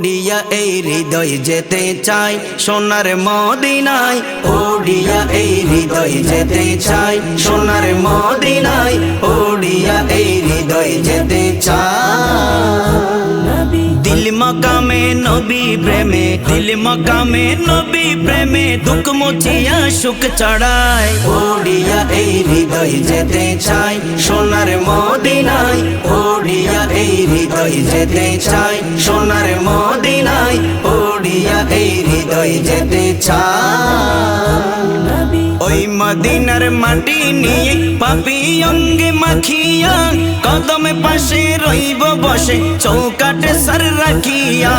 ওড়িয়া এই হৃদয় যেতে চাই সোনার মদিনায়, ওড়িয়া এই হৃদয় যেতে চাই সোনার মদিনায়, ওড়িয়া এই হৃদয় যেতে চাই। দিল মকামে নবী প্রেমে, দিল মকামে নবী প্রেমে, দুঃখ মুছিয়া সুখ চড়ায়, ওড়িয়া এই হৃদয় যেতে চাই সোনার মদিনায়, ওড়িয়া এই হৃদয় যেতে চাই সোনার মদিনায়, ওড়িয়া এই হৃদয় যেতে চাই। ওই মদিনার মাটি নিয়ে পাপি অঙ্গে মাখিয়া, কদমে পাশে রইব বসে চৌকাটে সর রাখিয়া।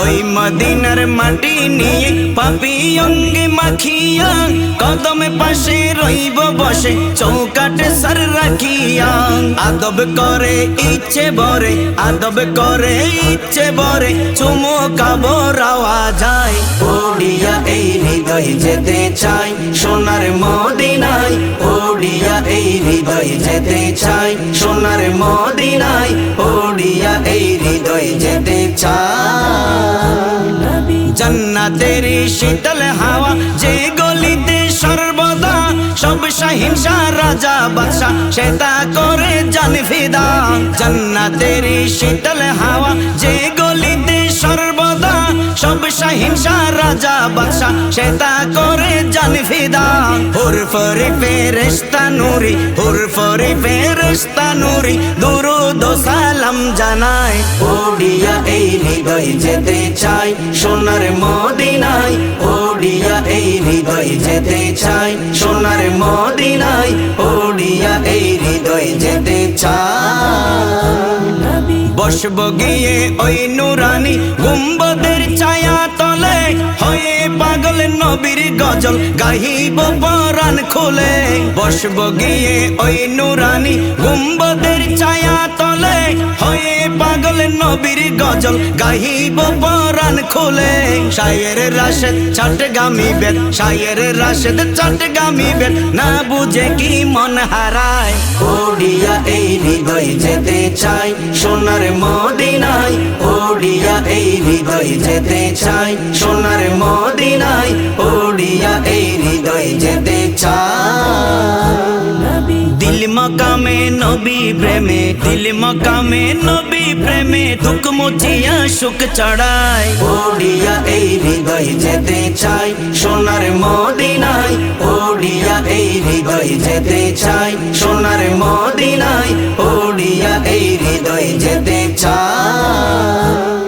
ওই মদিনার মাটি নিয়ে পাপি অঙ্গে মাখিয়া, কদমে পাশে রইব বসে চৌকাটে সর রাখিয়া। আদব করে ইচ্ছে ভরে, আদব করে ইচ্ছে ভরে, চুমু খাবো রাওয়া যায়, ওড়িয়া এই হৃদয় যেতে চাই সোনার মদিনায়, ওড়িয়া এই হৃদয় যেতে চাই সোনার মদিনায়, ওড়িয়া এই হৃদয় যেতে চাই। জান্নাতের শীতল হাওয়া যে গলিতে সর্বদা, সব সহিংসা রাজা বাদশা সে তা করে জান ফিদা। জান্নাতের শীতল হাওয়া যে গলিতে সর্বদা, সব সহিংসা রাজা বাদশা সে তা করে জান ফিদা। হুর ফরি ফেরেশতা নূরি, হুর ফরি ফেরেশতা নূরি, দুরুদ ও সালাম জানায়, ওড়িয়া এই হৃদয় যেতে চাই সোনার মদিনায়, ওড়িয়া এই হৃদয় যেতে চাই সোনার মদিনায়, ওড়িয়া এই হৃদয় যেতে চাই। বসব গিয়ে ওই নুরানি গুম্বদের ছায়া তলে, হয়ে পাগল নবীর গজল গাহিব পরাণ খুলে। বসব গিয়ে ওই নুরানি গুম্বদের ছায়া তলে, হয়ে পাগল নবীর গজল গাহিব পরাণ খুলে। শায়ের রাশেদ চট্টগামী বেদ, শায়ের রাশেদ চট্টগামী বেদ, না বুঝে কি মন হারায়, ওড়িয়া এই হৃদয় যেতে চাই সোনার মদিনায়, ওড়িয়া এই হৃদয় যেতে চাই সোনার মদিনায়, ওড়িয়া এই হৃদয় যেতে চাই। দিল মকামে নবী প্রেমে, দিল মকামে নবী প্রেমে, দুঃখ মুছিয়া সুখ চড়ায়, ওড়িয়া এই হৃদয় যেতে চাই সোনার মদিনায়, ওড়িয়া এই হৃদয় যেতে চাই সোনার মদিনায়, ওড়িয়া এই হৃদয় যেতে চাই।